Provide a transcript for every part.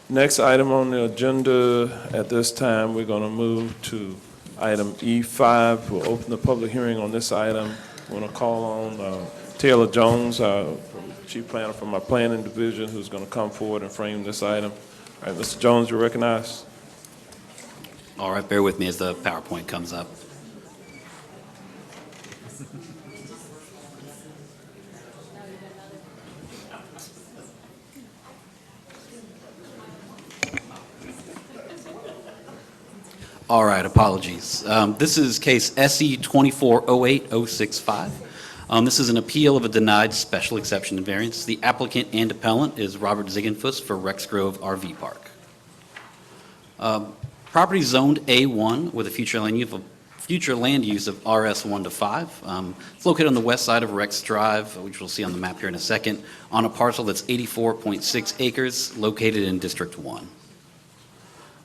Next item on the agenda at this time, we're going to move to item E5. We'll open the public hearing on this item. We're going to call on Taylor Jones, Chief Planner from our Planning Division, who's going to come forward and frame this item. All right, Mr. Jones, you're recognized. All right, bear with me as the PowerPoint comes up. All right, apologies. This is case SE 2408065. This is an appeal of a denied special exception and variance. The applicant and appellant is Robert Ziegenfuss for Rex Grove RV Park. Property zoned A1 with a future land use of RS 1 to 5. It's located on the west side of Rex Drive, which we'll see on the map here in a second, on a parcel that's 84.6 acres located in District 1.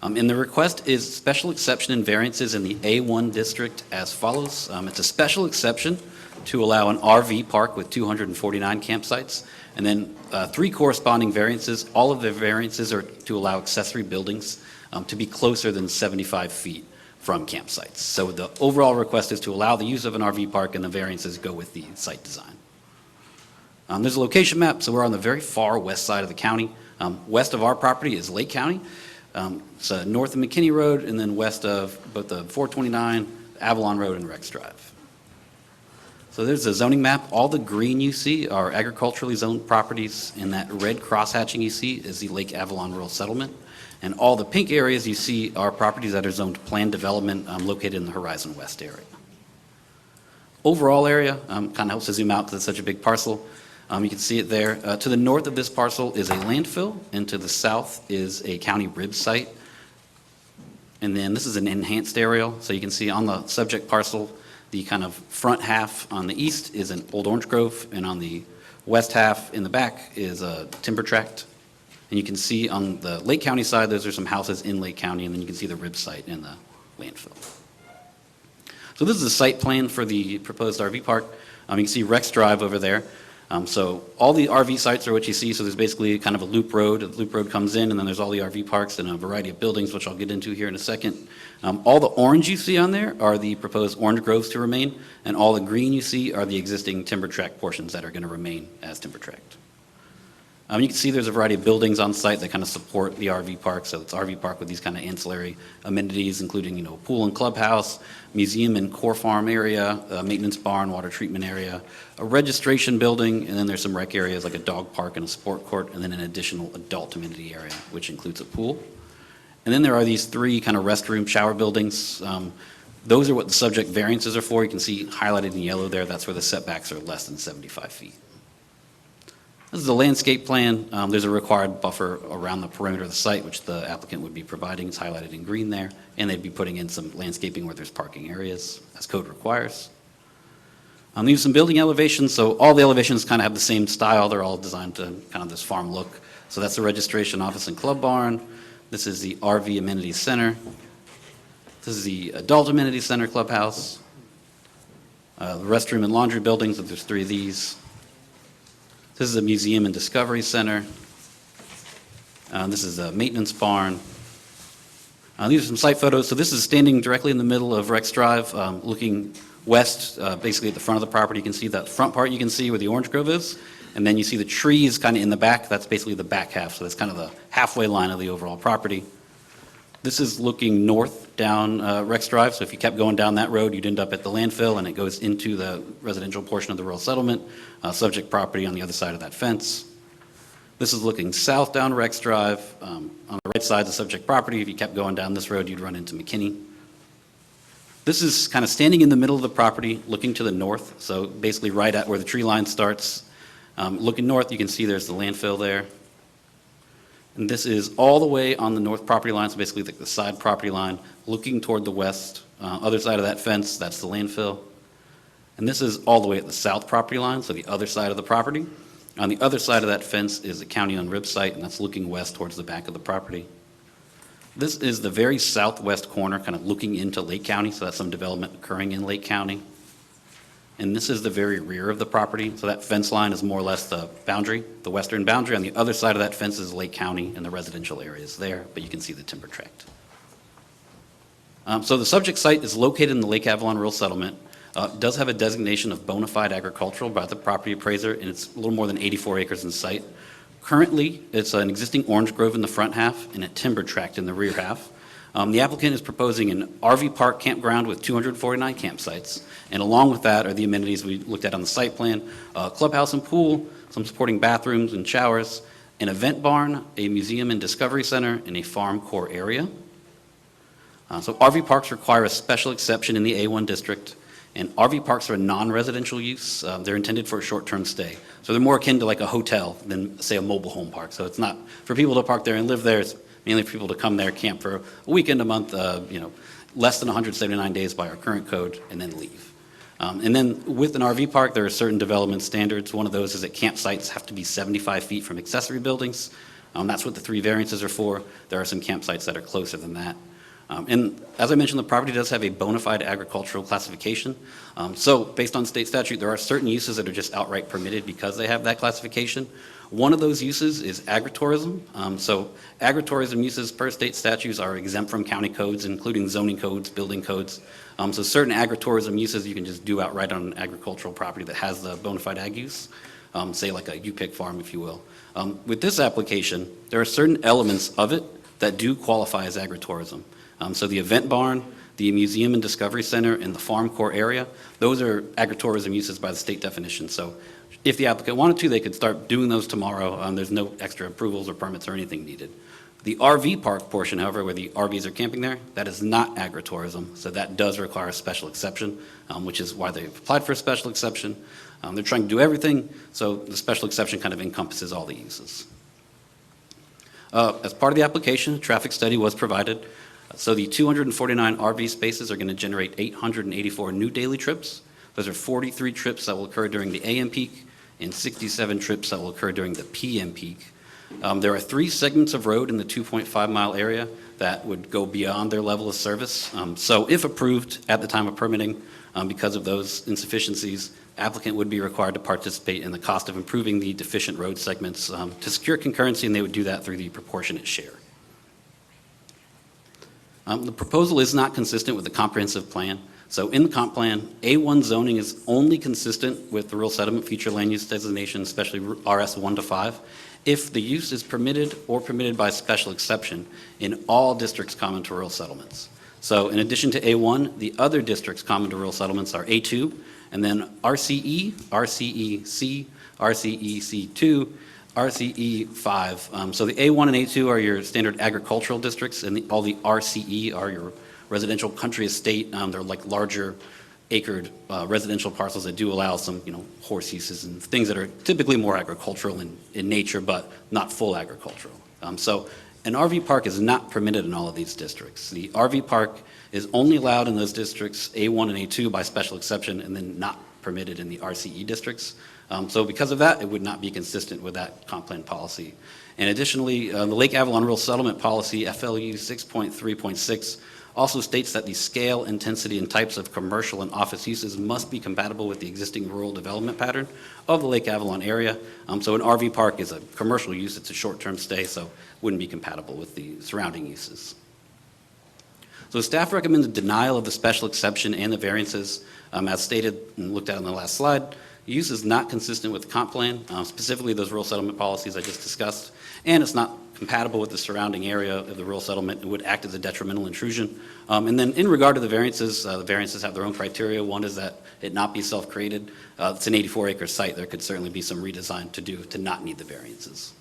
And the request is special exception and variances in the A1 district as follows. It's a special exception to allow an RV park with 249 campsites, and then 3 corresponding variances. All of the variances are to allow accessory buildings to be closer than 75 feet from campsites. So the overall request is to allow the use of an RV park, and the variances go with the site design. There's a location map, so we're on the very far west side of the county. West of our property is Lake County. So north of McKinney Road, and then west of both the 429, Avalon Road, and Rex Drive. So there's a zoning map. All the green you see are agriculturally zoned properties, and that red crosshatching you see is the Lake Avalon Rural Settlement. And all the pink areas you see are properties that are zoned planned development located in the Horizon West area. Overall area, kind of helps to zoom out because it's such a big parcel. You can see it there. To the north of this parcel is a landfill, and to the south is a county rib site. And then this is an enhanced aerial, so you can see on the subject parcel, the kind of front half on the east is an old orange grove, and on the west half in the back is a timber tract. And you can see on the Lake County side, those are some houses in Lake County, and then you can see the rib site in the landfill. So this is a site plan for the proposed RV park. You can see Rex Drive over there. So all the RV sites are what you see. So there's basically kind of a loop road. The loop road comes in, and then there's all the RV parks and a variety of buildings, which I'll get into here in a second. All the orange you see on there are the proposed orange groves to remain, and all the green you see are the existing timber tract portions that are going to remain as timber tract. You can see there's a variety of buildings on site that kind of support the RV park. So it's RV park with these kind of ancillary amenities, including pool and clubhouse, museum and core farm area, maintenance barn, water treatment area, a registration building, and then there's some rec areas like a dog park and a sport court, and then an additional adult amenity area, which includes a pool. And then there are these 3 kind of restroom shower buildings. Those are what the subject variances are for. You can see highlighted in yellow there. That's where the setbacks are less than 75 feet. This is the landscape plan. There's a required buffer around the perimeter of the site, which the applicant would be providing. It's highlighted in green there. And they'd be putting in some landscaping where there's parking areas, as code requires. These are some building elevations. So all the elevations kind of have the same style. They're all designed to kind of this farm look. So that's the registration office and club barn. This is the RV amenity center. This is the adult amenity center clubhouse. The restroom and laundry buildings, there's 3 of these. This is a museum and discovery center. This is a maintenance barn. These are some site photos. So this is standing directly in the middle of Rex Drive, looking west, basically at the front of the property. You can see that front part you can see where the orange grove is. And then you see the trees kind of in the back. That's basically the back half. So that's kind of the halfway line of the overall property. This is looking north down Rex Drive. So if you kept going down that road, you'd end up at the landfill, and it goes into the residential portion of the rural settlement, subject property on the other side of that fence. This is looking south down Rex Drive. On the right side, the subject property. If you kept going down this road, you'd run into McKinney. This is kind of standing in the middle of the property, looking to the north. So basically right at where the tree line starts. Looking north, you can see there's the landfill there. And this is all the way on the north property line, so basically the side property line, looking toward the west. Other side of that fence, that's the landfill. And this is all the way at the south property line, so the other side of the property. On the other side of that fence is a county-owned rib site, and that's looking west towards the back of the property. This is the very southwest corner, kind of looking into Lake County, so that's some development occurring in Lake County. and this is the very rear of the property. So that fence line is more or less the boundary, the western boundary. On the other side of that fence is Lake County and the residential areas there, but you can see the timber tract. So the subject site is located in the Lake Avalon Rural Settlement. Does have a designation of bona fide agricultural by the property appraiser, and it's a little more than 84 acres in site. Currently, it's an existing orange grove in the front half and a timber tract in the rear half. The applicant is proposing an RV park campground with 249 campsites, and along with that are the amenities we looked at on the site plan: clubhouse and pool, some supporting bathrooms and showers, an event barn, a museum and discovery center, and a farm core area. So RV parks require a special exception in the A1 district, and RV parks are a non-residential use. They're intended for a short-term stay. So they're more akin to like a hotel than, say, a mobile home park. So it's not for people to park there and live there. It's mainly for people to come there, camp for a weekend, a month, less than 179 days by our current code, and then leave. And then with an RV park, there are certain development standards. One of those is that campsites have to be 75 feet from accessory buildings. That's what the 3 variances are for. There are some campsites that are closer than that. And as I mentioned, the property does have a bona fide agricultural classification. So based on state statute, there are certain uses that are just outright permitted because they have that classification. One of those uses is agritourism. So agritourism uses per state statutes are exempt from county codes, including zoning codes, building codes. So certain agritourism uses you can just do outright on an agricultural property that has the bona fide ag use, say like a U-pick farm, if you will. With this application, there are certain elements of it that do qualify as agritourism. So the event barn, the museum and discovery center, and the farm core area, those are agritourism uses by the state definition. So if the applicant wanted to, they could start doing those tomorrow. There's no extra approvals or permits or anything needed. The RV park portion, however, where the RVs are camping there, that is not agritourism, so that does require a special exception, which is why they've applied for a special exception. They're trying to do everything, so the special exception kind of encompasses all the uses. As part of the application, a traffic study was provided. So the 249 RV spaces are going to generate 884 new daily trips. Those are 43 trips that will occur during the AM peak and 67 trips that will occur during the PM peak. There are 3 segments of road in the 2.5-mile area that would go beyond their level of service. So if approved at the time of permitting, because of those insufficiencies, applicant would be required to participate in the cost of improving the deficient road segments to secure concurrency, and they would do that through the proportionate share. The proposal is not consistent with the comprehensive plan. So in the comp plan, A1 zoning is only consistent with the rural settlement future land use designation, especially RS 1 to 5, if the use is permitted or permitted by special exception in all districts common to rural settlements. So in addition to A1, the other districts common to rural settlements are A2, and then RCE, RCEC, RCEC2, RCE 5. So the A1 and A2 are your standard agricultural districts, and all the RCE are your residential country estate. They're like larger acred residential parcels that do allow some, horse uses and things that are typically more agricultural in nature, but not full agricultural. So an RV park is not permitted in all of these districts. The RV park is only allowed in those districts A1 and A2 by special exception, and then not permitted in the RCE districts. So because of that, it would not be consistent with that comp plan policy. And additionally, the Lake Avalon Rural Settlement Policy, FLU 6.3.6, also states that the scale, intensity, and types of commercial and office uses must be compatible with the existing rural development pattern of the Lake Avalon area. So an RV park is a commercial use, it's a short-term stay, so wouldn't be compatible with the surrounding uses. So staff recommends denial of the special exception and the variances. As stated and looked at on the last slide, the use is not consistent with the comp plan, specifically those rural settlement policies I just discussed, and it's not compatible with the surrounding area of the rural settlement. It would act as a detrimental intrusion. And then in regard to the variances have their own criteria. One is that it not be self-created. It's an 84-acre site. There could certainly be some redesign to do to not need the variances.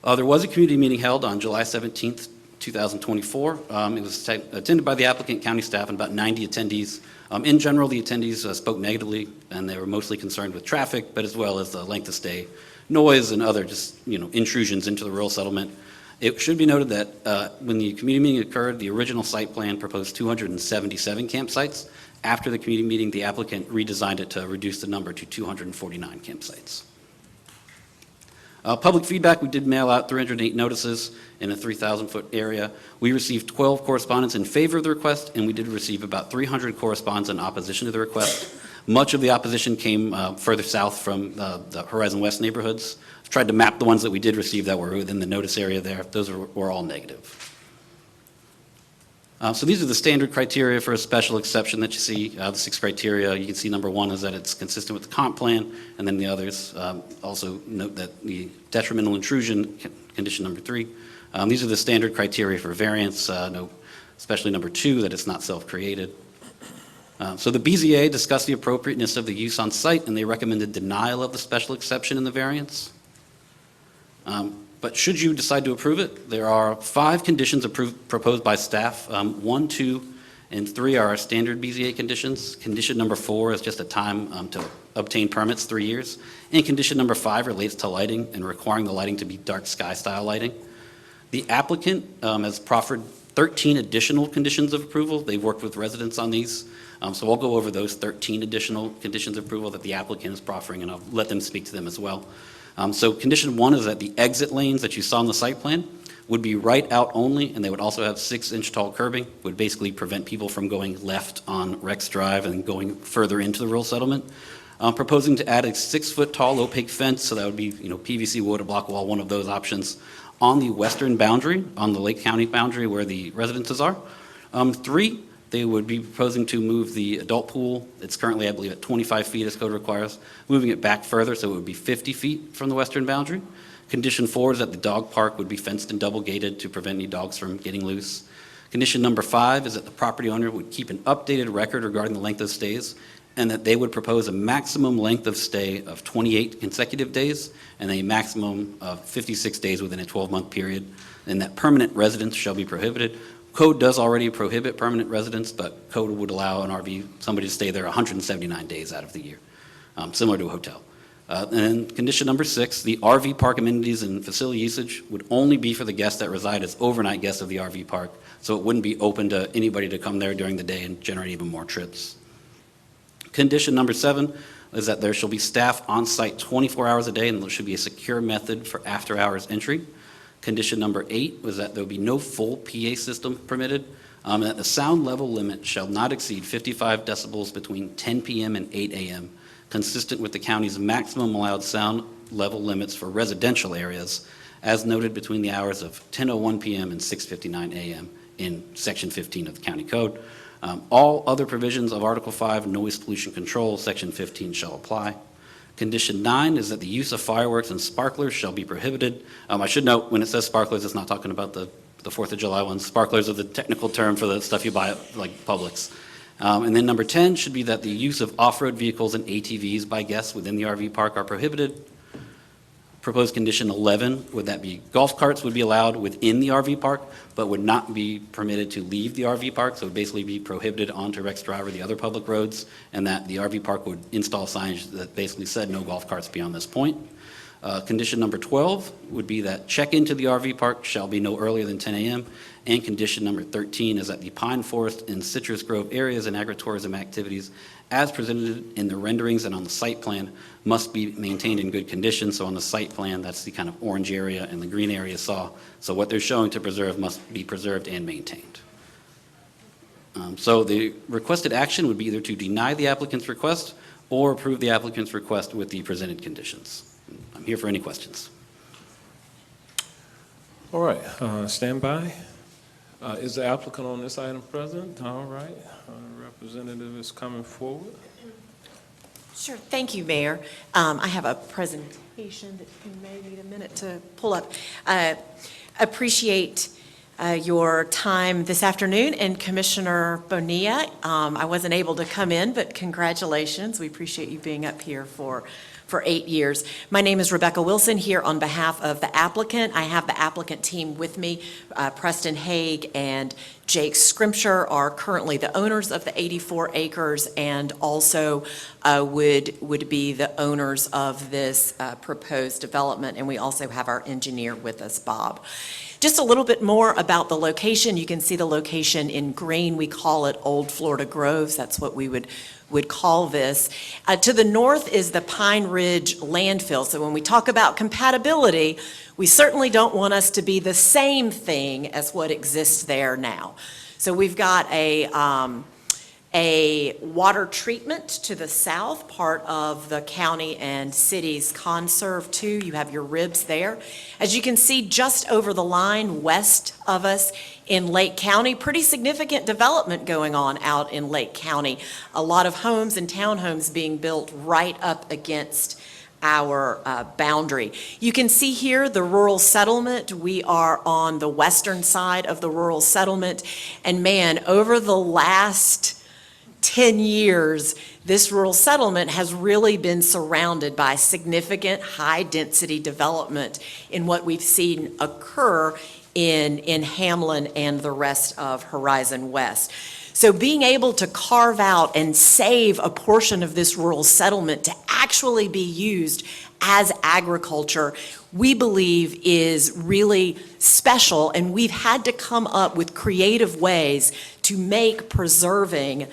There was a community meeting held on July 17th, 2024. It was attended by the applicant, county staff, and about 90 attendees. In general, the attendees spoke negatively, and they were mostly concerned with traffic, but as well as the length of stay, noise, and other intrusions into the rural settlement. It should be noted that when the community meeting occurred, the original site plan proposed 277 campsites. After the community meeting, the applicant redesigned it to reduce the number to 249 campsites. Public feedback, we did mail out 308 notices in a 3,000-foot area. We received 12 correspondents in favor of the request, and we did receive about 300 correspondents in opposition to the request. Much of the opposition came further south from the Horizon West neighborhoods. I've tried to map the ones that we did receive that were within the notice area there. Those were all negative. So these are the standard criteria for a special exception that you see. The 6 criteria, you can see number 1 is that it's consistent with the comp plan, and then the others also note that the detrimental intrusion, condition number 3. These are the standard criteria for variance, note especially number 2, that it's not self-created. So the BZA discussed the appropriateness of the use on site, and they recommended denial of the special exception in the variance. But should you decide to approve it, there are 5 conditions proposed by staff. 1, 2, and 3 are our standard BZA conditions. Condition number 4 is just a time to obtain permits, 3 years. And condition number 5 relates to lighting and requiring the lighting to be dark sky style lighting. The applicant has proffered 13 additional conditions of approval. They've worked with residents on these. So I'll go over those 13 additional conditions of approval that the applicant is proffering, and I'll let them speak to them as well. So condition 1 is that the exit lanes that you saw on the site plan would be right out only, and they would also have 6-inch tall curbing, would basically prevent people from going left on Rex Drive and going further into the rural settlement. Proposing to add a 6-foot tall opaque fence, so that would be PVC wood or block wall, one of those options, on the western boundary, on the Lake County boundary where the residences are. 3, they would be proposing to move the adult pool. It's currently, I believe, at 25 feet as code requires, moving it back further, so it would be 50 feet from the western boundary. Condition 4 is that the dog park would be fenced and double gated to prevent any dogs from getting loose. Condition number 5 is that the property owner would keep an updated record regarding the length of stays, and that they would propose a maximum length of stay of 28 consecutive days and a maximum of 56 days within a 12-month period, and that permanent residence shall be prohibited. Code does already prohibit permanent residence, but code would allow an RV, somebody to stay there 179 days out of the year, similar to a hotel. And then condition number 6, the RV park amenities and facility usage would only be for the guests that reside as overnight guests of the RV park, so it wouldn't be open to anybody to come there during the day and generate even more trips. Condition number 7 is that there shall be staff on site 24 hours a day, and there should be a secure method for after-hours entry. Condition number 8 was that there will be no full PA system permitted, and that the sound level limit shall not exceed 55 decibels between 10 p.m. and 8 a.m., consistent with the county's maximum allowed sound level limits for residential areas, as noted between the hours of 10:01 p.m. and 6:59 a.m. in Section 15 of the County Code. All other provisions of Article 5, Noise Pollution Control, Section 15 shall apply. Condition 9 is that the use of fireworks and sparklers shall be prohibited. I should note, when it says sparklers, it's not talking about the 4th of July ones. Sparklers are the technical term for the stuff you buy at like Publix. And then number 10 should be that the use of off-road vehicles and ATVs by guests within the RV park are prohibited. Proposed condition 11, would that be golf carts would be allowed within the RV park, but would not be permitted to leave the RV park, so it would basically be prohibited onto Rex Drive or the other public roads, and that the RV park would install signage that basically said no golf carts beyond this point. Condition number 12 would be that check-in to the RV park shall be no earlier than 10 a.m., and condition number 13 is that the pine forest and citrus grove areas and agritourism activities as presented in the renderings and on the site plan must be maintained in good condition. So on the site plan, that's the kind of orange area and the green area saw. So what they're showing to preserve must be preserved and maintained. So the requested action would be either to deny the applicant's request or approve the applicant's request with the presented conditions. I'm here for any questions. All right, stand by. Is the applicant on this item present? All right, representative is coming forward. Sure, thank you, Mayor. I have a presentation that you may need a minute to pull up. Appreciate your time this afternoon, and Commissioner Bonilla, I wasn't able to come in, but congratulations. We appreciate you being up here for 8 years. My name is Rebecca Wilson, here on behalf of the applicant. I have the applicant team with me. Preston Haig and Jake Scrimshire are currently the owners of the 84 acres and also would be the owners of this proposed development. And we also have our engineer with us, Bob. Just a little bit more about the location. You can see the location in green. We call it Old Florida Groves. That's what we would would call this. To the north is the Pine Ridge landfill. So when we talk about compatibility, we certainly don't want us to be the same thing as what exists there now. So we've got a water treatment to the south, part of the county and city's Conserve 2. You have your ribs there. As you can see, just over the line west of us in Lake County, pretty significant development going on out in Lake County. A lot of homes and townhomes being built right up against our boundary. You can see here the rural settlement. We are on the western side of the rural settlement. And man, over the last 10 years, this rural settlement has really been surrounded by significant high-density development in what we've seen occur in Hamlin and the rest of Horizon West. So being able to carve out and save a portion of this rural settlement to actually be used as agriculture, we believe is really special, and we've had to come up with creative ways to make preserving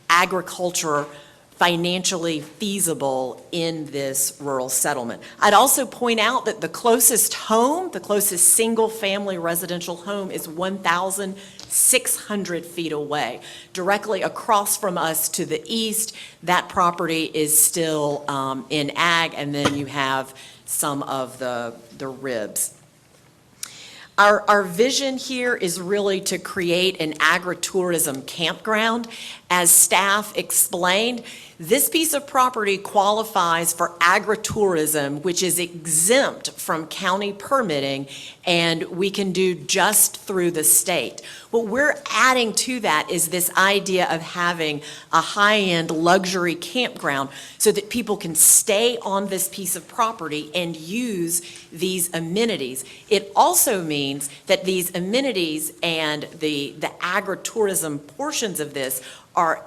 agriculture financially feasible in this rural settlement. I'd also point out that the closest single-family residential home is 1,600 feet away. Directly across from us to the east, that property is still in ag, and then you have some of the ribs. Our vision here is really to create an agritourism campground. As staff explained, this piece of property qualifies for agritourism, which is exempt from county permitting, and we can do just through the state. What we're adding to that is this idea of having a high-end luxury campground so that people can stay on this piece of property and use these amenities. It also means that these amenities and the agritourism portions of this are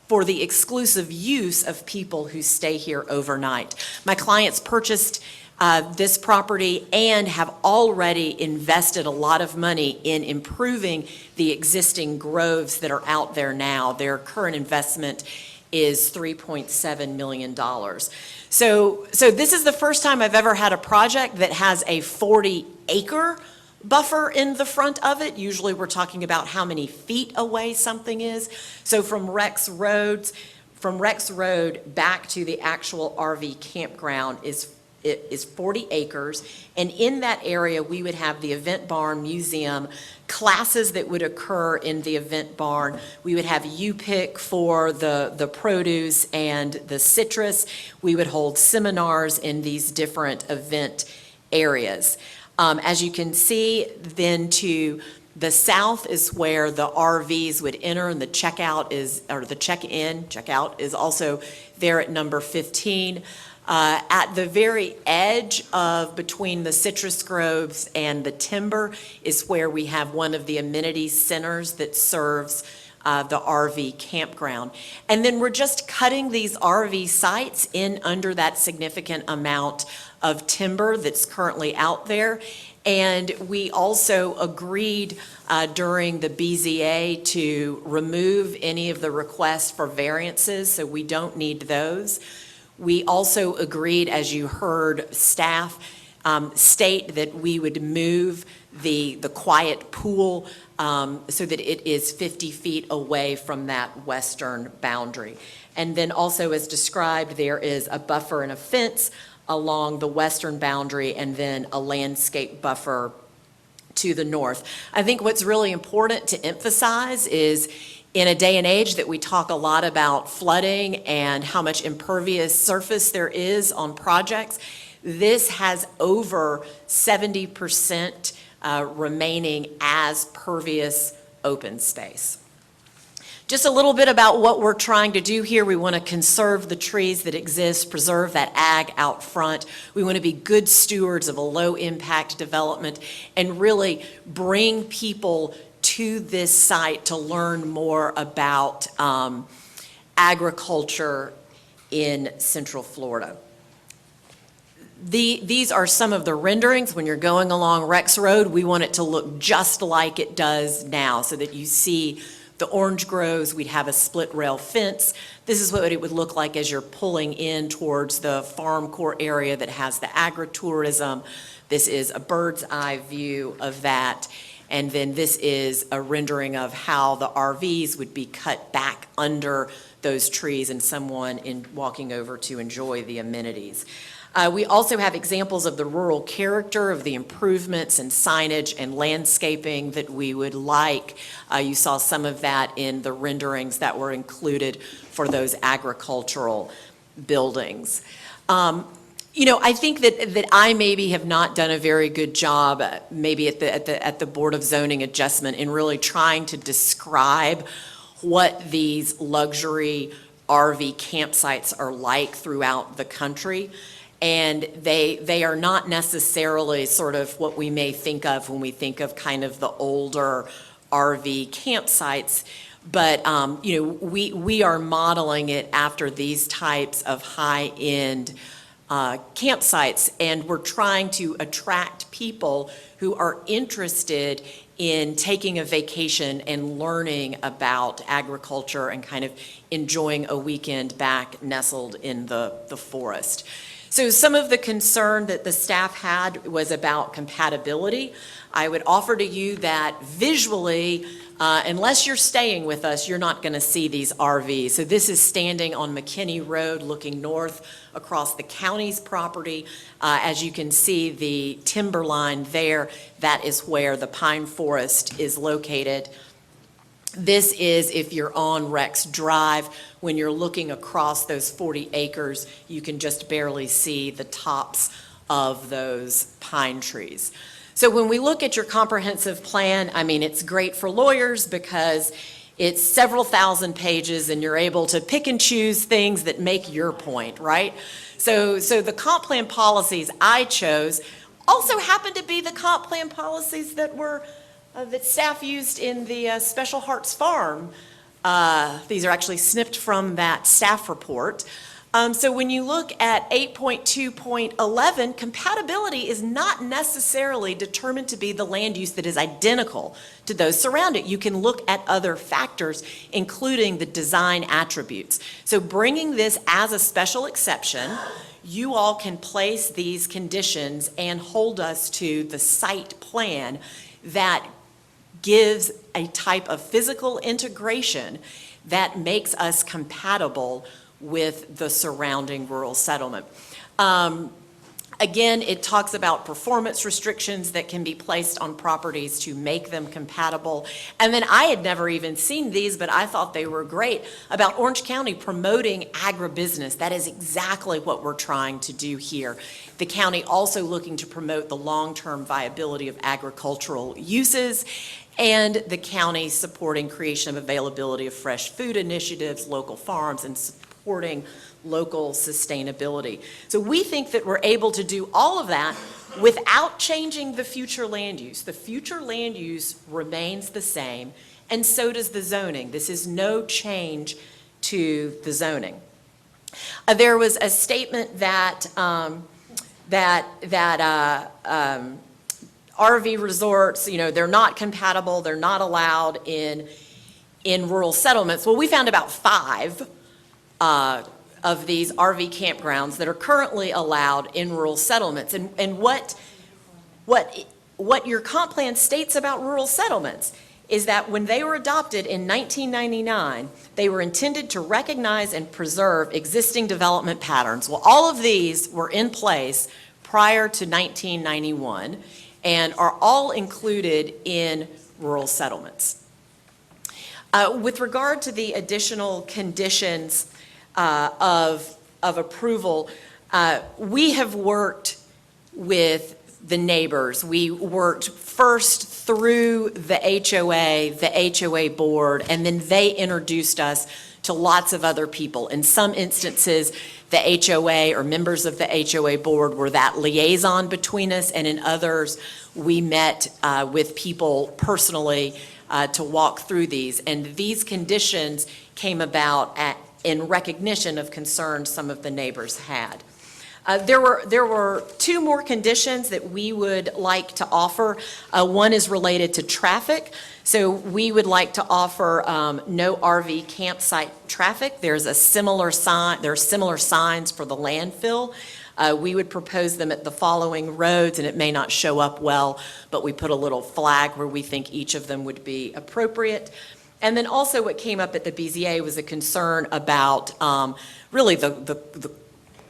for the exclusive use of people who stay here overnight. My clients purchased this property and have already invested a lot of money in improving the existing groves that are out there now. Their current investment is $3.7 million. So this is the first time I've ever had a project that has a 40-acre buffer in the front of it. Usually we're talking about how many feet away something is. So from Rex Road back to the actual RV campground is 40 acres. And in that area, we would have the event barn, museum, classes that would occur in the event barn. We would have U-Pick for the produce and the citrus. We would hold seminars in these different event areas. As you can see, then to the south is where the RVs would enter, and the checkout checkout is also there at number 15. At the very edge of between the citrus groves and the timber is where we have one of the amenity centers that serves the RV campground. And then we're just cutting these RV sites in under that significant amount of timber that's currently out there. And we also agreed during the BZA to remove any of the requests for variances, so we don't need those. We also agreed, as you heard staff state, that we would move the quiet pool so that it is 50 feet away from that western boundary. And then also, as described, there is a buffer and a fence along the western boundary, and then a landscape buffer to the north. I think what's really important to emphasize is, in a day and age that we talk a lot about flooding and how much impervious surface there is on projects, this has over 70% remaining as pervious open space. Just a little bit about what we're trying to do here. We want to conserve the trees that exist, preserve that ag out front. We want to be good stewards of a low-impact development and really bring people to this site to learn more about agriculture in Central Florida. These are some of the renderings. When you're going along Rex Road, we want it to look just like it does now so that you see the orange groves, we'd have a split rail fence. This is what it would look like as you're pulling in towards the farm core area that has the agritourism. This is a bird's eye view of that. And then this is a rendering of how the RVs would be cut back under those trees and someone walking over to enjoy the amenities. We also have examples of the rural character of the improvements and signage and landscaping that we would like. You saw some of that in the renderings that were included for those agricultural buildings. I think that I maybe have not done a very good job, maybe at the Board of Zoning Adjustment, in really trying to describe what these luxury RV campsites are like throughout the country. And they are not necessarily sort of what we may think of when we think of kind of the older RV campsites. But, we are modeling it after these types of high-end campsites, and we're trying to attract people who are interested in taking a vacation and learning about agriculture and kind of enjoying a weekend back nestled in the forest. So some of the concern that the staff had was about compatibility. I would offer to you that visually, unless you're staying with us, you're not going to see these RVs. So this is standing on McKinney Road looking north across the county's property. As you can see, the timber line there, that is where the pine forest is located. This is if you're on Rex Drive. When you're looking across those 40 acres, you can just barely see the tops of those pine trees. So when we look at your comprehensive plan, I mean, it's great for lawyers because it's several thousand pages and you're able to pick and choose things that make your point, right? So the comp plan policies I chose also happen to be the comp plan policies that were that staff used in the Special Hearts Farm. These are actually snipped from that staff report. So when you look at 8.2.11, compatibility is not necessarily determined to be the land use that is identical to those surrounding it. You can look at other factors, including the design attributes. So bringing this as a special exception, you all can place these conditions and hold us to the site plan that gives a type of physical integration that makes us compatible with the surrounding rural settlement. Again, it talks about performance restrictions that can be placed on properties to make them compatible. And then I had never even seen these, but I thought they were great, about Orange County promoting agribusiness. That is exactly what we're trying to do here. The county also looking to promote the long-term viability of agricultural uses, and the county supporting creation of availability of fresh food initiatives, local farms, and supporting local sustainability. So we think that we're able to do all of that without changing the future land use. The future land use remains the same, and so does the zoning. This is no change to the zoning. There was a statement that RV resorts, they're not compatible, they're not allowed in rural settlements. Well, we found about 5 of these RV campgrounds that are currently allowed in rural settlements. And what your comp plan states about rural settlements is that when they were adopted in 1999, they were intended to recognize and preserve existing development patterns. Well, all of these were in place prior to 1991 and are all included in rural settlements. With regard to the additional conditions of approval, we have worked with the neighbors. We worked first through the HOA board, and then they introduced us to lots of other people. In some instances, the HOA or members of the HOA board were that liaison between us, and in others, we met with people personally to walk through these. And these conditions came about in recognition of concerns some of the neighbors had. There were two more conditions that we would like to offer. One is related to traffic. So we would like to offer no RV campsite traffic. There are similar signs for the landfill. We would propose them at the following roads, and it may not show up well, but we put a little flag where we think each of them would be appropriate. And then also what came up at the BZA was a concern about really the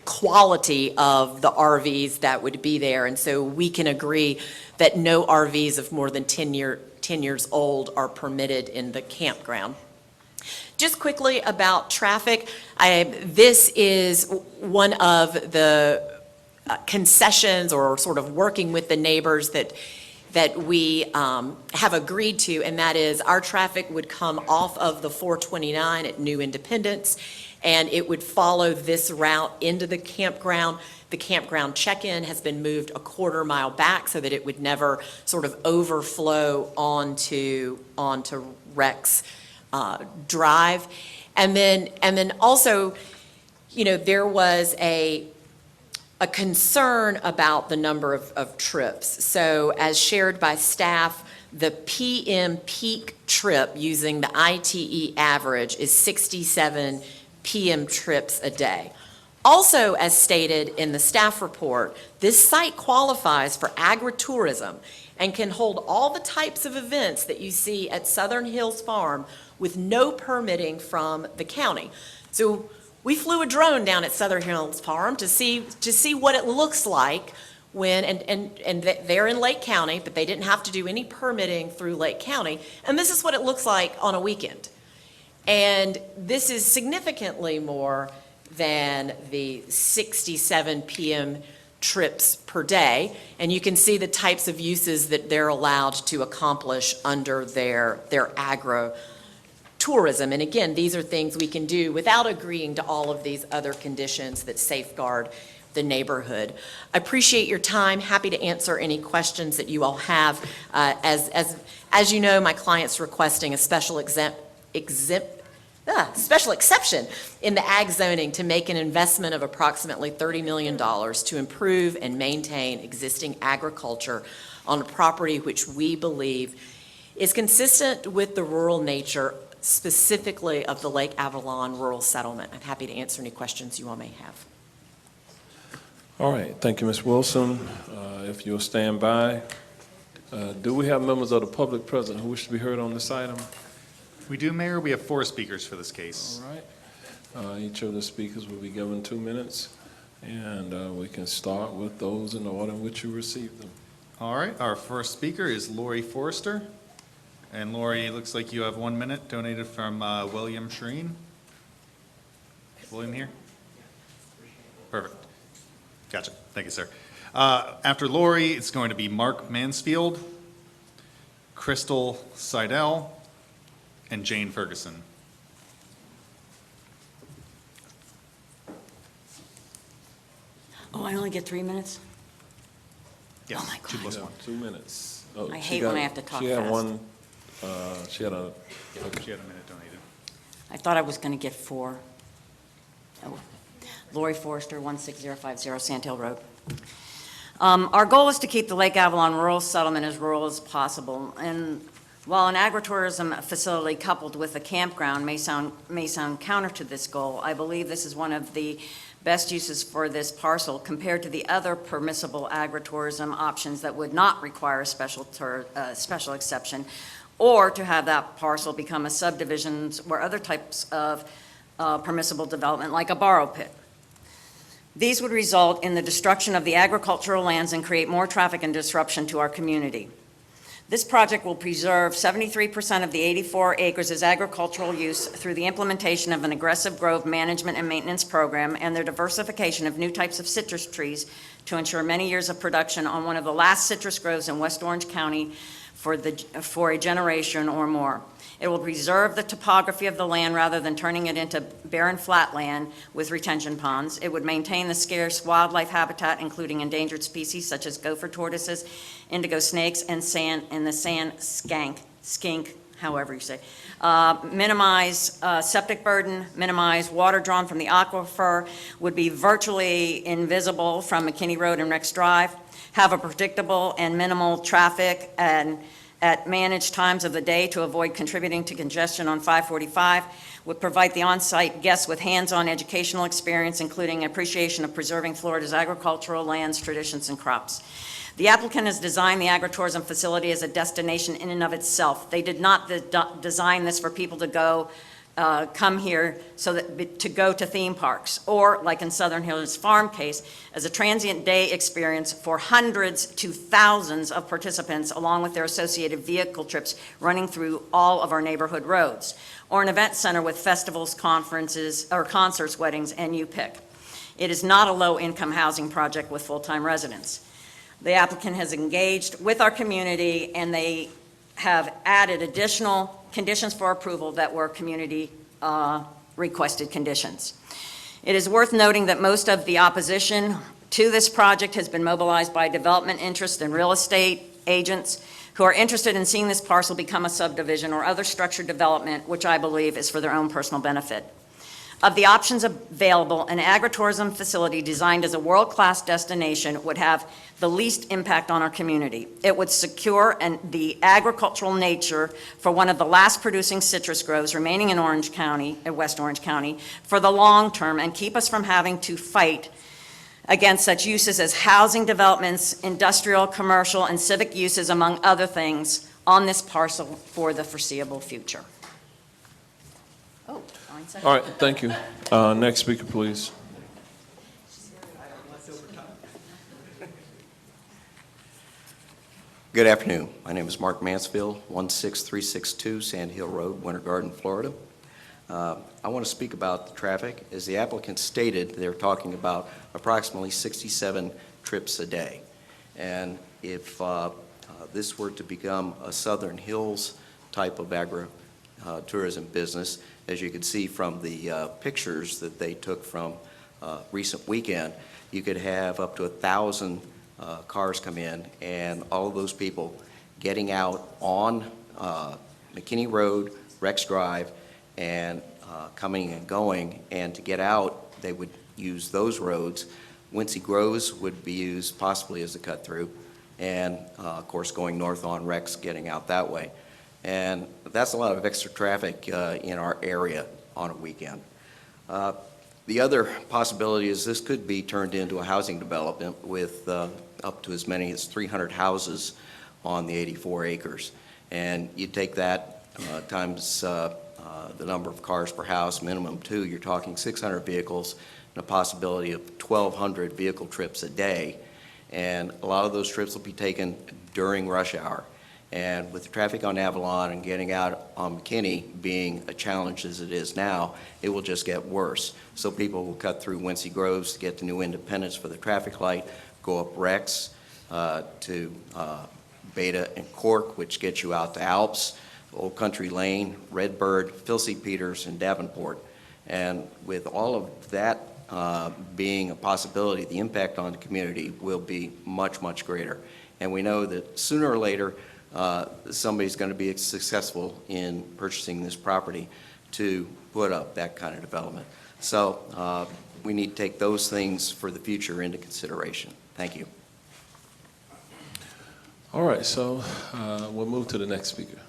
quality of the RVs that would be there. And so we can agree that no RVs of more than 10 years old are permitted in the campground. Just quickly about traffic, this is one of the concessions or sort of working with the neighbors that we have agreed to, and that is our traffic would come off of the 429 at New Independence, and it would follow this route into the campground. The campground check-in has been moved a quarter-mile back so that it would never sort of overflow onto Rex Drive. And then also, there was a concern about the number of trips. So as shared by staff, the PM peak trip using the ITE average is 67 PM trips a day. Also, as stated in the staff report, this site qualifies for agritourism and can hold all the types of events that you see at Southern Hills Farm with no permitting from the county. So we flew a drone down at Southern Hills Farm to see what it looks like when, and they're in Lake County, but they didn't have to do any permitting through Lake County. And this is what it looks like on a weekend. And this is significantly more than the 67 PM trips per day. And you can see the types of uses that they're allowed to accomplish under their agro-tourism. And again, these are things we can do without agreeing to all of these other conditions that safeguard the neighborhood. I appreciate your time. Happy to answer any questions that you all have. As you know, my client's requesting a special special exception in the ag zoning to make an investment of approximately $30 million to improve and maintain existing agriculture on a property which we believe is consistent with the rural nature, specifically of the Lake Avalon rural settlement. I'm happy to answer any questions you all may have. All right, thank you, Ms. Wilson. If you'll stand by. Do we have members of the public present who wish to be heard on this item? We do, Mayor. We have 4 speakers for this case. All right. Each of the speakers will be given 2 minutes, and we can start with those in the order in which you received them. All right. Our first speaker is Lori Forrester. And Lori, it looks like you have 1 minute donated from William Shreen. William here? Perfect. Gotcha. Thank you, sir. After Lori, it's going to be Mark Mansfield, Crystal Seidel, and Jane Ferguson. Oh, I only get 3 minutes? Yes, Oh, my 2 plus Yeah, 1. 2 minutes. Oh, I she hate when I have to talk She had fast. one, she had a, She had 1 minute donated. I thought I was going to get 4. Oh. Lori Forrester, 16050 Sand Hill Road. Our goal is to keep the Lake Avalon rural settlement as rural as possible. And while an agritourism facility coupled with a campground may sound counter to this goal, I believe this is one of the best uses for this parcel compared to the other permissible agritourism options that would not require a special exception, or to have that parcel become a subdivision where other types of permissible development, like a borrow pit. These would result in the destruction of the agricultural lands and create more traffic and disruption to our community. This project will preserve 73% of the 84 acres as agricultural use through the implementation of an aggressive grove management and maintenance program and the diversification of new types of citrus trees to ensure many years of production on one of the last citrus groves in West Orange County for a generation or more. It will preserve the topography of the land rather than turning it into barren flat land with retention ponds. It would maintain the scarce wildlife habitat, including endangered species such as gopher tortoises, indigo snakes, and the sand skink however you say, minimize septic burden, minimize water drawn from the aquifer, would be virtually invisible from McKinney Road and Rex Drive, have a predictable and minimal traffic and at managed times of the day to avoid contributing to congestion on 545, would provide the on-site guests with hands-on educational experience, including appreciation of preserving Florida's agricultural lands, traditions, and crops. The applicant has designed the agritourism facility as a destination in and of itself. They did not design this for people to go, come here so that to go to theme parks, or like in Southern Hills Farm case, as a transient day experience for hundreds to thousands of participants, along with their associated vehicle trips running through all of our neighborhood roads, or an event center with festivals, conferences, or concerts, weddings, and you pick. It is not a low-income housing project with full-time residents. The applicant has engaged with our community, and they have added additional conditions for approval that were community requested conditions. It is worth noting that most of the opposition to this project has been mobilized by development interests and real estate agents who are interested in seeing this parcel become a subdivision or other structured development, which I believe is for their own personal benefit. Of the options available, an agritourism facility designed as a world-class destination would have the least impact on our community. It would secure the agricultural nature for one of the last producing citrus groves remaining in Orange County, West Orange County, for the long term, and keep us from having to fight against such uses as housing developments, industrial, commercial, and civic uses, among other things, on this parcel for the foreseeable future. Oh, 9 seconds. All right, thank you. Next speaker, please. Good afternoon. My name is Mark Mansfield, 16362 Sand Hill Road, Winter Garden, Florida. I want to speak about the traffic. As the applicant stated, they're talking about approximately 67 trips a day. And if this were to become a Southern Hills type of tourism business, as you could see from the pictures that they took from recent weekend, you could have up to 1,000 cars come in, and all of those people getting out on McKinney Road, Rex Drive, and coming and going. And to get out, they would use those roads. Wincy Groves would be used possibly as a cut through, and of course going north on Rex, getting out that way. And that's a lot of extra traffic in our area on a weekend. The other possibility is this could be turned into a housing development with up to as many as 300 houses on the 84 acres. And you take that times the number of cars per house, minimum 2, you're talking 600 vehicles and a possibility of 1,200 vehicle trips a day. And a lot of those trips will be taken during rush hour. And with the traffic on Avalon and getting out on McKinney being a challenge as it is now, it will just get worse. So people will cut through Wincy Groves to get to New Independence for the traffic light, go up Rex to Beta and Cork, which gets you out to Alps, Old Country Lane, Redbird, Filsey Peters, and Davenport. And with all of that being a possibility, the impact on the community will be much, much greater. And we know that sooner or later, somebody's going to be successful in purchasing this property to put up that kind of development. So we need to take those things for the future into consideration. Thank you. All right, so we'll move to the next speaker.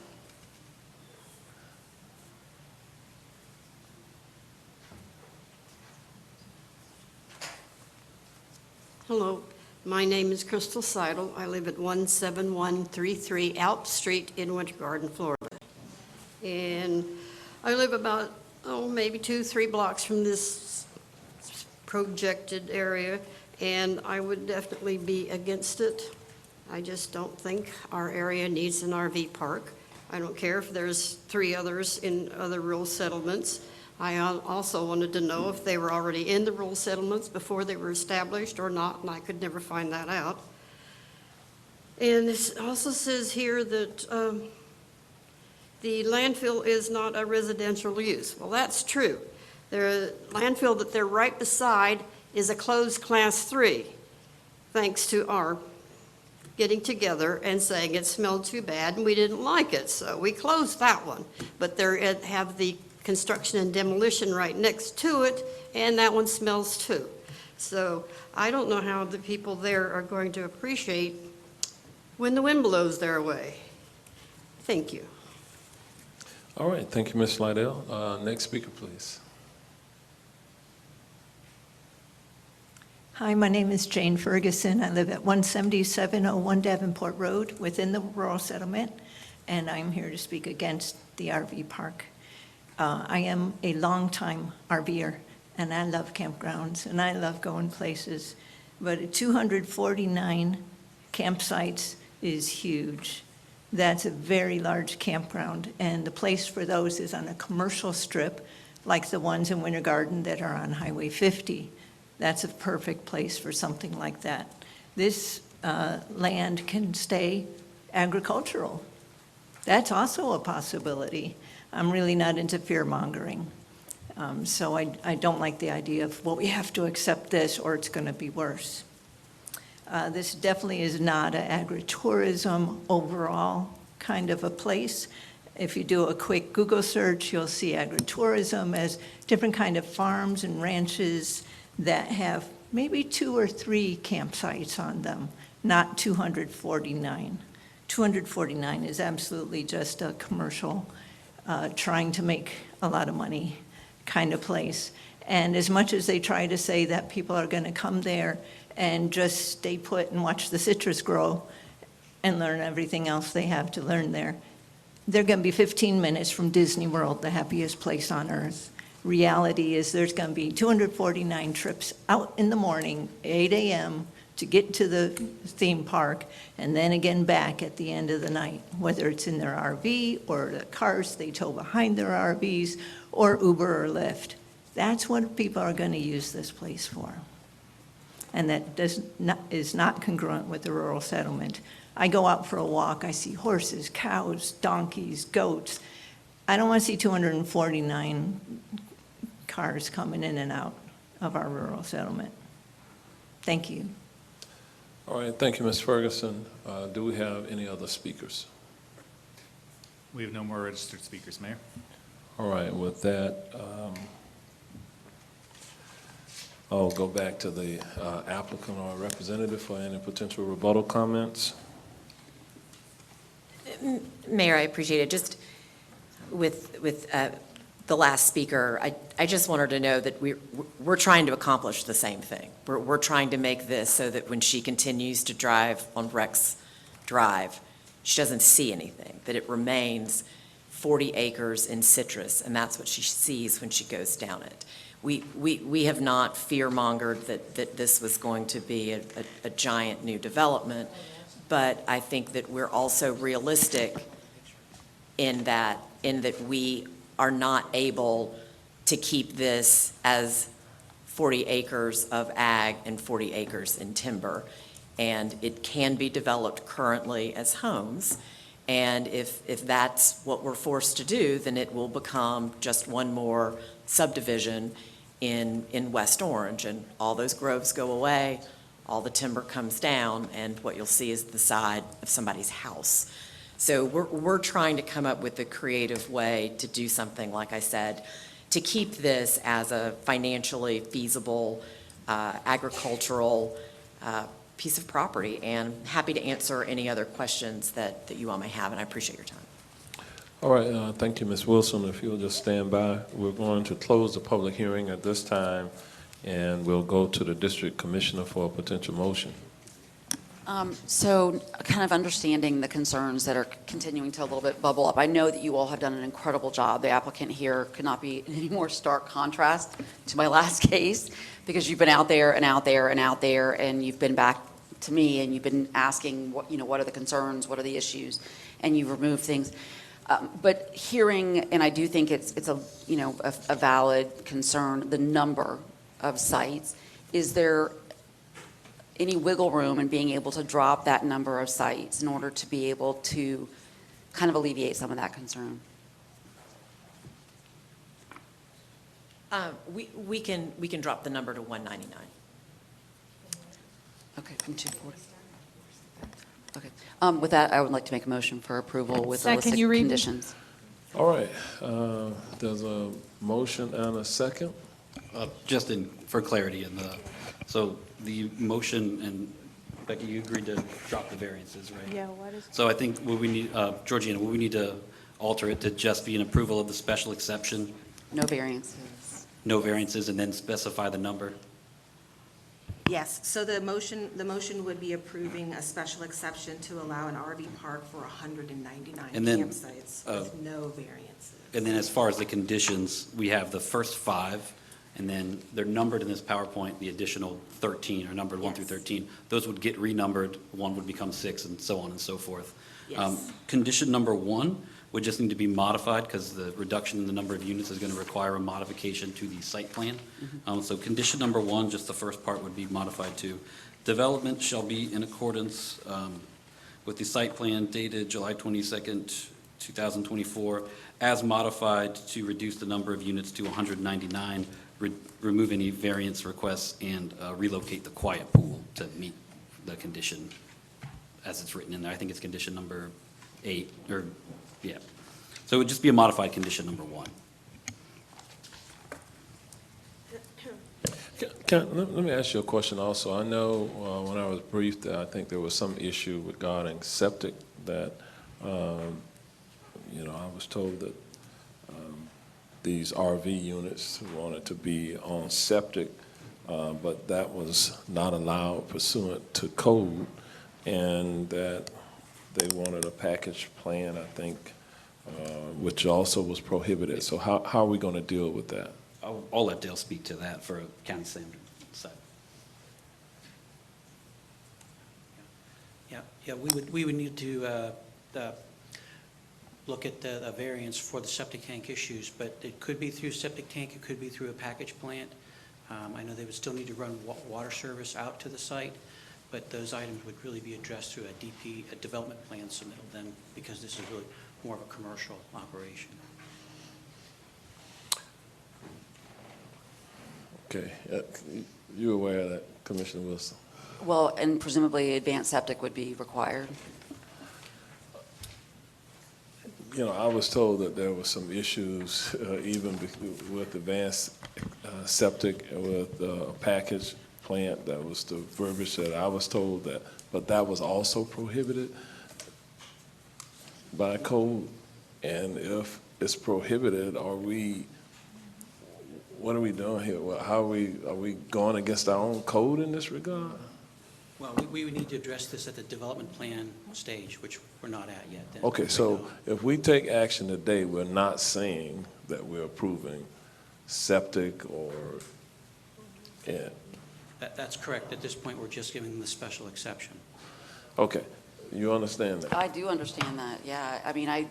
Hello, my name is Crystal Seidel. I live at 17133 Alp Street in Winter Garden, Florida. And I live about, maybe 2-3 blocks from this projected area, and I would definitely be against it. I just don't think our area needs an RV park. I don't care if there's 3 others in other rural settlements. I also wanted to know if they were already in the rural settlements before they were established or not, and I could never find that out. And it also says here that the landfill is not a residential use. Well, that's true. The landfill that they're right beside is a closed class 3, thanks to our getting together and saying it smelled too bad and we didn't like it, so we closed that one. But have the construction and demolition right next to it, and that one smells too. So I don't know how the people there are going to appreciate when the wind blows their way. Thank you. All right, thank you, Ms. Slidell. Next speaker, please. Hi, my name is Jane Ferguson. I live at 17701 Davenport Road within the rural settlement, and I'm here to speak against the RV park. I am a longtime RVer, and I love campgrounds, and I love going places, but 249 campsites is huge. That's a very large campground, and the place for those is on a commercial strip, like the ones in Winter Garden that are on Highway 50. That's a perfect place for something like that. This land can stay agricultural. That's also a possibility. I'm really not into fear-mongering. So I don't like the idea of, well, we have to accept this or it's going to be worse. This definitely is not an agritourism overall kind of a place. If you do a quick Google search, you'll see agritourism as different kind of farms and ranches that have maybe 2 or 3 campsites on them, not 249. 249 is absolutely just a commercial, trying to make a lot of money kind of place. And as much as they try to say that people are going to come there and just stay put and watch the citrus grow and learn everything else they have to learn there, they're going to be 15 minutes from Disney World, the happiest place on earth. Reality is there's going to be 249 trips out in the morning, 8 a.m., to get to the theme park, and then again back at the end of the night, whether it's in their RV or the cars they tow behind their RVs or Uber or Lyft. That's what people are going to use this place for. And that is not congruent with the rural settlement. I go out for a walk, I see horses, cows, donkeys, goats. I don't want to see 249 cars coming in and out of our rural settlement. Thank you. All right, thank you, Ms. Ferguson. Do we have any other speakers? We have no more registered speakers, Mayor. All right, with that, I'll go back to the applicant or representative for any potential rebuttal comments. Mayor, I appreciate it. Just with the last speaker, I just wanted to know that we're trying to accomplish the same thing. We're trying to make this so that when she continues to drive on Rex Drive, she doesn't see anything, that it remains 40 acres in citrus, and that's what she sees when she goes down it. We have not fear-mongered that this was going to be a giant new development, but I think that we're also realistic in that we are not able to keep this as 40 acres of ag and 40 acres in timber. And it can be developed currently as homes. And if that's what we're forced to do, then it will become just one more subdivision in West Orange. And all those groves go away, all the timber comes down, and what you'll see is the side of somebody's house. So we're trying to come up with a creative way to do something, like I said, to keep this as a financially feasible agricultural piece of property. And happy to answer any other questions that you all may have, and I appreciate your time. All right, thank you, Ms. Wilson. If you'll just stand by, we're going to close the public hearing at this time, and we'll go to the district commissioner for a potential motion. So kind of understanding the concerns that are continuing to a little bit bubble up. I know that you all have done an incredible job. The applicant here could not be in any more stark contrast to my last case, because you've been out there and out there and out there, and you've been back to me and you've been asking what are the concerns, what are the issues, and you've removed things. But hearing, and I do think it's a valid concern, the number of sites. Is there any wiggle room in being able to drop that number of sites in order to be able to kind of alleviate some of that concern? We can drop the number to 199. Okay, from 240. Okay. With that, I would like to make a motion for approval with the Second, listed you read me? conditions. All right, there's a motion and a second. Just for clarity, so the motion, and Becky, you agreed to drop the variances, right? Yeah, what is? So I think what we need, Georgina, what we need to alter it to just be an approval of the special exception, No variances. no variances, and then specify the number. Yes, so the motion would be approving a special exception to allow an RV park for 199 And then, campsites with no variances. And then as far as the conditions, we have the first 5, and then they're numbered in this PowerPoint, the additional 13, or numbered 1 through Yes. 13. Those would get renumbered, 1 would become 6, and so on and so forth. Yes. Condition number 1 would just need to be modified, because the reduction in the number of units is going to require a modification to the site plan. So condition number 1, just the first part would be modified to, development shall be in accordance with the site plan dated July 22nd, 2024, as modified to reduce the number of units to 199, remove any variance requests, and relocate the quiet pool to meet the condition as it's written in there. I think it's condition number 8, or, yeah. So it would just be a modified condition number 1. Let me ask you a question also. I know when I was briefed, I think there was some issue regarding septic that, I was told that these RV units wanted to be on septic, but that was not allowed pursuant to code, and that they wanted a package plan, I think, which also was prohibited. So how are we going to deal with that? I'll let Dale speak to that for a county standard side. Yeah, we would need to look at the variance for the septic tank issues, but it could be through septic tank, it could be through a package plant. I know they would still need to run water service out to the site, but those items would really be addressed through a development plan submittal then, because this is really more of a commercial operation. Okay, you aware of that, Commissioner Wilson? Well, and presumably advanced septic would be required. I was told that there were some issues even with advanced septic, with a package plant. That was the verbiage that I was told that, but that was also prohibited by code. And if it's prohibited, what are we doing here? Are we going against our own code in this regard? Well, we would need to address this at the development plan stage, which we're not at yet. Okay, right so now. if we take action today, we're not saying that we're approving septic or, yeah, That's correct. At this point, we're just giving them the special exception. okay, you understand that? I do understand that, yeah. I mean, I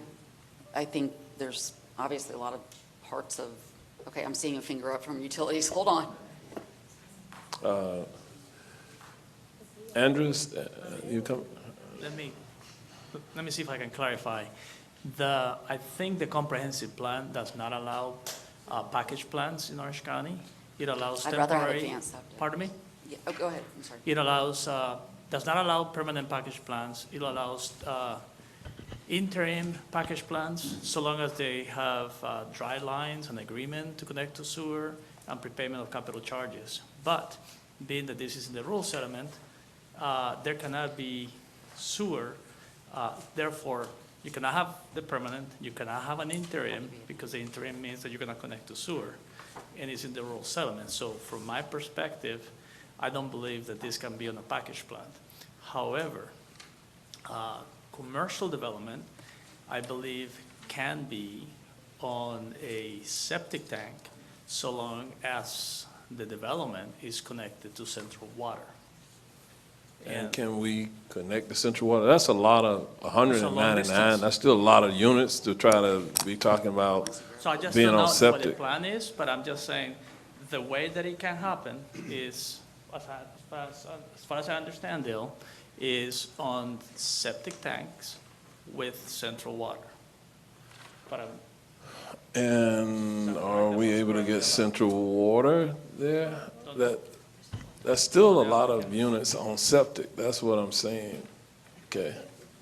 think there's obviously a lot of parts of, okay, I'm seeing a finger up from utilities. Hold on. Andrews, you come, Let me see if I can clarify. I think the comprehensive plan does not allow package plans in Orange County. It allows I'd rather have temporary. advanced septic. Pardon me? Yeah, oh, go ahead, I'm sorry. It allows, does not allow permanent package plans. It allows interim package plans, so long as they have dry lines, an agreement to connect to sewer, and prepayment of capital charges. But being that this is in the rural settlement, there cannot be sewer. Therefore, you cannot have the permanent, you cannot have an interim, because the interim means that you're going to connect to sewer, and it's in the rural settlement. So from my perspective, I don't believe that this can be on a package plant. However, commercial development, I believe, can be on a septic tank so long as the development is connected to central water. and can we connect the central water? That's a lot of, That's a long 199, distance. that's still a lot of units to try to be talking about So I just being don't know on what the septic. plan is, but I'm just saying, the way that it can happen is, as far as I understand, Dale, is on septic tanks with central water. But And are we able to get central water there? That's still a lot of units on septic, that's what I'm saying. Okay,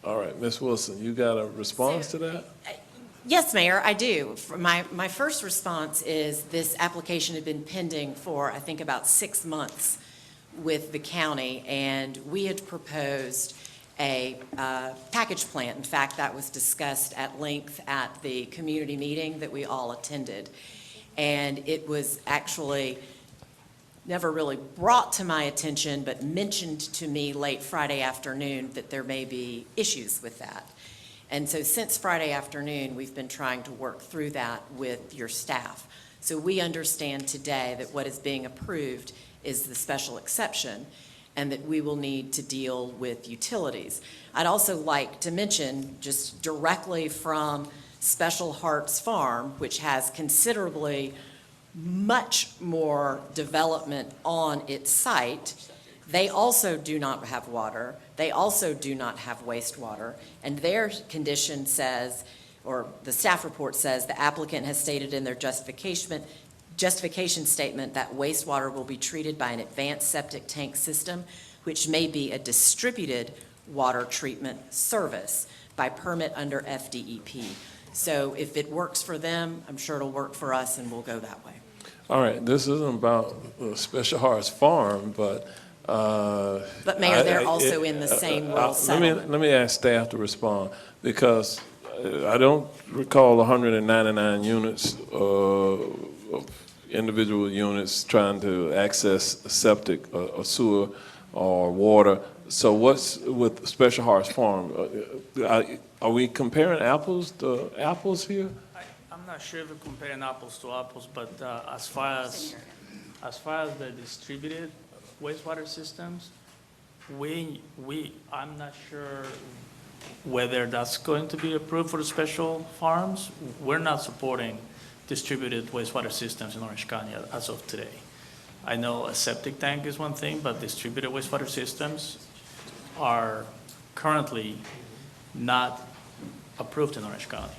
all right, Ms. Wilson, you got a response to that? Yes, Mayor, I do. My first response is this application had been pending for, I think, about 6 months with the county, and we had proposed a package plant. In fact, that was discussed at length at the community meeting that we all attended. And it was actually never really brought to my attention, but mentioned to me late Friday afternoon that there may be issues with that. And so since Friday afternoon, we've been trying to work through that with your staff. So we understand today that what is being approved is the special exception, and that we will need to deal with utilities. I'd also like to mention, just directly from Special Hearts Farm, which has considerably much more development on its site, they also do not have water. They also do not have wastewater. And their condition says, or the staff report says, the applicant has stated in their justification statement that wastewater will be treated by an advanced septic tank system, which may be a distributed water treatment service by permit under FDEP. So if it works for them, I'm sure it'll work for us, and we'll go that way. All right, this isn't about Special Hearts Farm, but. But Mayor, they're also in the same rural settlement. Let me ask staff to respond, because I don't recall 199 units of individual units trying to access septic or sewer or water. So what's with Special Hearts Farm? Are we comparing apples to apples here? I'm not sure if we're comparing apples to apples, but as far as the distributed wastewater systems, I'm not sure whether that's going to be approved for the special farms. We're not supporting distributed wastewater systems in Orange County as of today. I know a septic tank is one thing, but distributed wastewater systems are currently not approved in Orange County.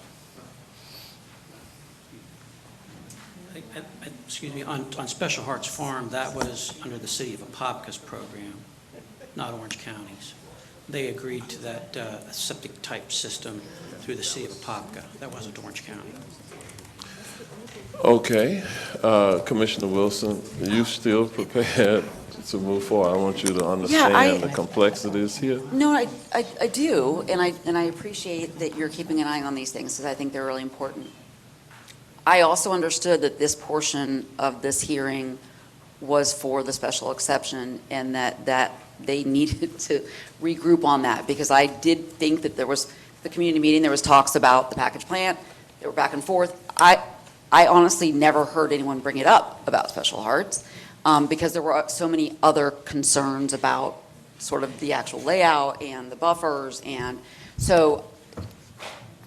Excuse me, on Special Hearts Farm, that was under the city of Apopka's program, not Orange County's. They agreed to that septic type system through the city of Apopka. That wasn't Orange County. Okay, Commissioner Wilson, are you still prepared to move forward? I want you to understand the complexities here. No, I do, and I appreciate that you're keeping an eye on these things, because I think they're really important. I also understood that this portion of this hearing was for the special exception, and that they needed to regroup on that, because I did think that there was, the community meeting, there was talks about the package plant, they were back and forth. I honestly never heard anyone bring it up about Special Hearts, because there were so many other concerns about sort of the actual layout and the buffers, and so,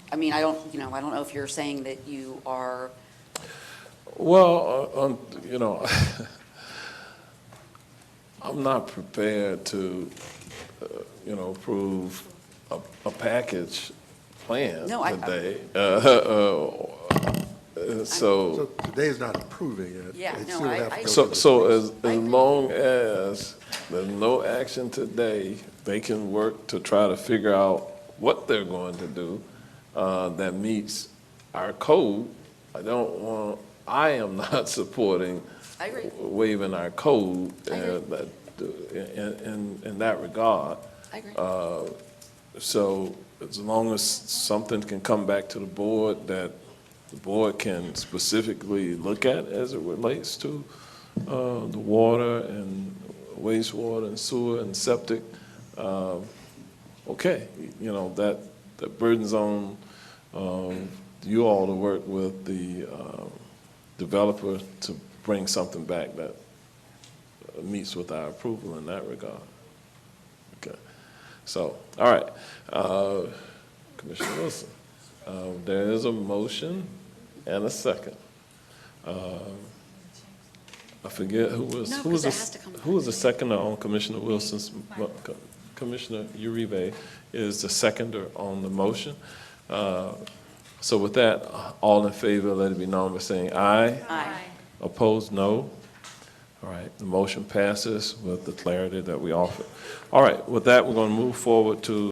I mean, I don't know if you're saying that you are. Well, I'm not prepared to, approve a package plan today. So today is not approving it. Yeah, It no, still I have to go So, to the- so as long as there's no action today, they can work to try to figure out what they're going to do that meets our code. I am not supporting I agree. waiving our code I agree. in that regard. I agree. So as long as something can come back to the board that the board can specifically look at as it relates to the water and wastewater and sewer and septic, okay, that burdens on you all to work with the developer to bring something back that meets with our approval in that regard. Okay, so, all right, Commissioner Wilson, there is a motion and a second. I forget who was, No, who was, 'cause it has to come who was the seconder on Commissioner Wilson's, Commissioner Uribe is the seconder on the motion. So with that, all in favor, let it be known by saying aye. Aye. Opposed, no. All right, the motion passes with the clarity that we offered. All right, with that, we're going to move forward to